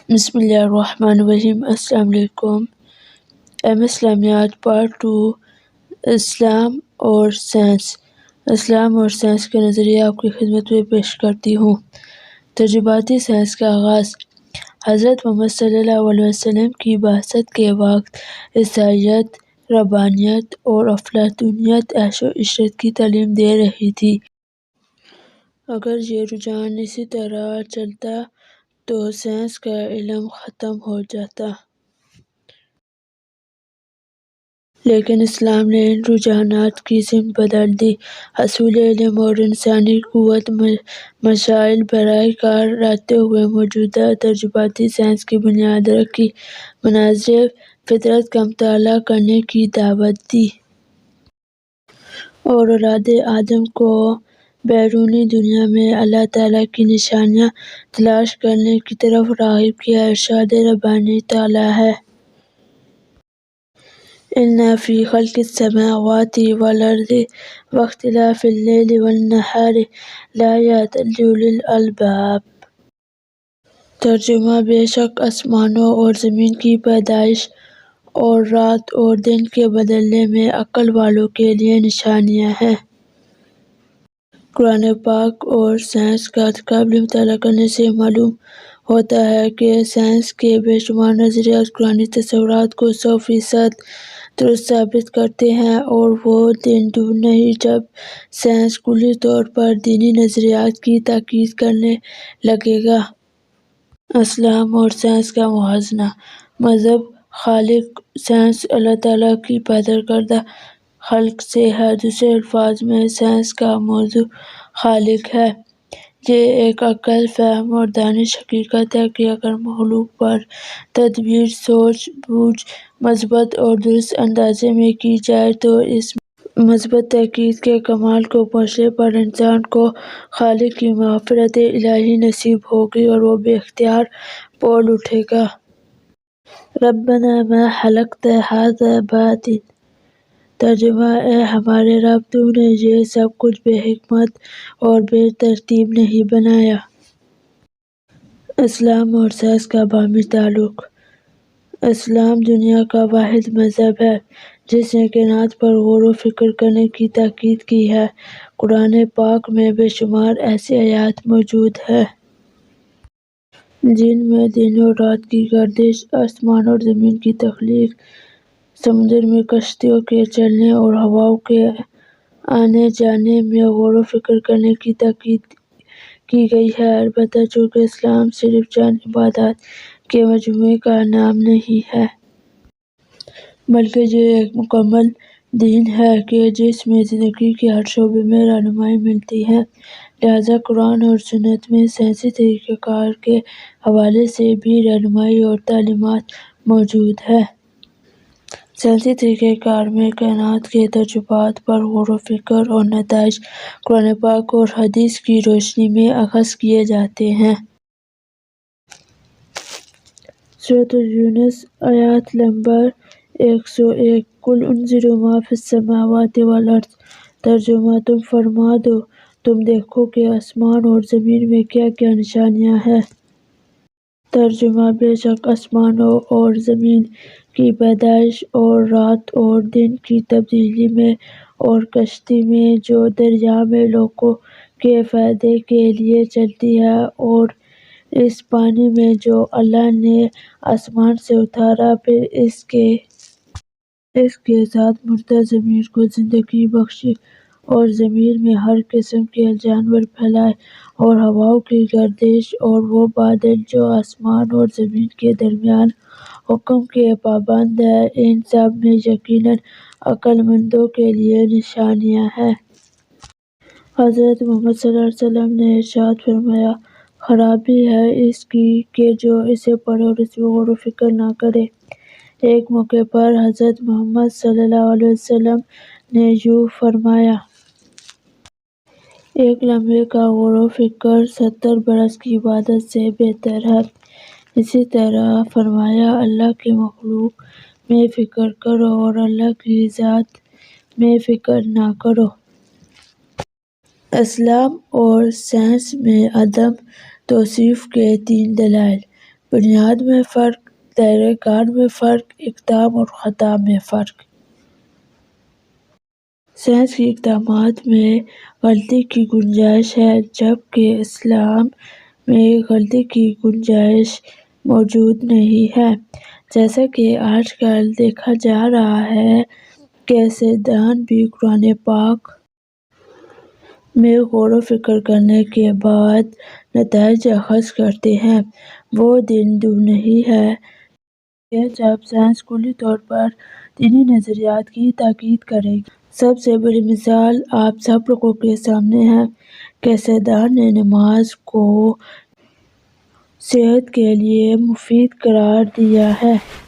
بسم اللہ الرحمن الرحیم۔ السلام علیکم۔ اہم اسلامیات پارٹ 2، اسلام اور سائنس۔ اسلام اور سائنس کے نظریے آپ کی خدمت میں پیش کرتی ہوں۔ تجرباتی سائنس کا آغاز۔ حضرت محمد صلی اللہ علیہ وسلم کی بعثت کے وقت عیسائیت ربانیت اور افلاطونیت عیش و عشرت کی تعلیم دے رہی تھی۔ اگر یہ رجحان اسی طرح چلتا تو سائنس کا علم ختم ہو جاتا۔ لیکن اسلام نے ان رجحانات کی سمت بدل دی۔ حصول علم اور انسانی قوت مسائل برائے کار لاتے ہوئے موجودہ تجرباتی سائنس کی بنیاد رکھی۔ مناظر فطرت کا مطالعہ کرنے کی دعوت دی اور اولاد آدم کو بیرونی دنیا میں اللہ تعالیٰ کی نشانیاں تلاش کرنے کی طرف راغب کیا۔ ارشاد ربانی تعالیٰ ہے: اِنَّ فِي خَلْقِ السَّمَاوَاتِ وَالْأَرْضِ وَاخْتِلَافِ اللَّيْلِ وَالنَّهَارِ لَآيَاتٍ لِأُولِي الْأَلْبَابِ۔ ترجمہ: بے شک آسمانوں اور زمین کی پیدائش اور رات اور دن کے بدلنے میں عقل والوں کے لیے نشانیاں ہیں۔ قرآن پاک اور سائنس کا تقابلی مطالعہ کرنے سے معلوم ہوتا ہے کہ سائنس کے بے شمار نظریات قرآنی تصورات کو 100% درست ثابت کرتے ہیں، اور وہ دن دور نہیں جب سائنس کلی طور پر دینی نظریات کی تائید کرنے لگے گا۔ اسلام اور سائنس کا موازنہ۔ مذہب خالق، سائنس اللہ تعالیٰ کی پیدا کردہ خلق سے ہے۔ دوسرے الفاظ میں سائنس کا موضوع خالق ہے۔ یہ ایک عقل، فہم اور دانش حقیقت ہے کہ اگر مخلوق پر تدبیر سوچ بوجھ مثبت اور درست انداز میں کی جائے تو اس مثبت تائید کے کمال کو پہنچنے پر انسان کو خالق کی مغفرت الہی نصیب ہوگی اور وہ بے اختیار بول اٹھے گا: رَبَّنَا مَا خَلَقْتَ هَٰذَا بَاطِلًا۔ ترجمہ: اے ہمارے رب، تو نے یہ سب کچھ بے حکمت اور بے ترتیب نہیں بنایا۔ اسلام اور سائنس کا باہمی تعلق۔ اسلام دنیا کا واحد مذہب ہے جس نے کائنات پر غور و فکر کرنے کی تاکید کی ہے۔ قرآن پاک میں بے شمار ایسی آیات موجود ہیں جن میں دن اور رات کی گردش، آسمان اور زمین کی تخلیق، سمندر میں کشتیوں کے چلنے اور ہواؤں کے آنے جانے میں غور و فکر کرنے کی تاکید کی گئی ہے۔ البتہ چونکہ اسلام صرف چند عبادات کے مجموعے کا نام نہیں ہے بلکہ یہ ایک مکمل دین ہے کہ جس میں زندگی کے ہر شعبے میں رہنمائی ملتی ہے، لہٰذا قرآن اور سنت میں سائنسی طریقہ کار کے حوالے سے بھی رہنمائی اور تعلیمات موجود ہیں۔ سائنسی طریقہ کار میں کائنات کے تجربات پر غور و فکر اور نتائج قرآن پاک اور حدیث کی روشنی میں اخذ کیے جاتے ہیں۔ سورۃ یونس آیت نمبر 101: قُلْ انظِرُوا مَا فِی السَّمَاوَاتِ وَالْأَرْضِ۔ ترجمہ: تم فرما دو، تم دیکھو کہ آسمان اور زمین میں کیا کیا نشانیاں ہیں۔ ترجمہ: بے شک آسمانوں اور زمین کی پیدائش اور رات اور دن کی تبدیلی میں اور کشتی میں جو دریا میں لوگوں کے فائدے کے لیے چلتی ہے، اور اس پانی میں جو اللہ نے آسمان سے اتارا، پھر اس کے ساتھ مردہ زمین کو زندگی بخشی اور زمین میں ہر قسم کے جانور پھیلائے، اور ہواؤں کی گردش اور وہ بادل جو آسمان اور زمین کے درمیان حکم کے پابند ہیں، ان سب میں یقیناً عقل مندوں کے لیے نشانیاں ہیں۔ حضرت محمد صلی اللہ علیہ وسلم نے ارشاد فرمایا: خرابی ہے اس کی کہ جو اسے پڑھے اور اس میں غور و فکر نہ کرے۔ ایک موقع پر حضرت محمد صلی اللہ علیہ وسلم نے یوں فرمایا: ایک لمحے کا غور و فکر 70 برس کی عبادت سے بہتر ہے۔ اسی طرح فرمایا: اللہ کی مخلوق میں فکر کرو اور اللہ کی ذات میں فکر نہ کرو۔ اسلام اور سائنس میں عدم توصیف کے 3 دلائل۔ بنیاد میں فرق، دائرۂ کار میں فرق، اقدام اور خطا میں فرق۔ سائنس کے اقدامات میں غلطی کی گنجائش ہے، جبکہ اسلام میں غلطی کی گنجائش موجود نہیں ہے۔ جیسا کہ آج کل دیکھا جا رہا ہے کہ سائنسدان بھی قرآن پاک میں غور و فکر کرنے کے بعد نتائج اخذ کرتے ہیں۔ وہ دن دور نہیں ہے کہ جب سائنس کلی طور پر دینی نظریات کی تائید کرے گی۔ سب سے بڑی مثال آپ سب لوگوں کے سامنے ہے کہ سائنسدان نے نماز کو صحت کے لیے مفید قرار دیا ہے۔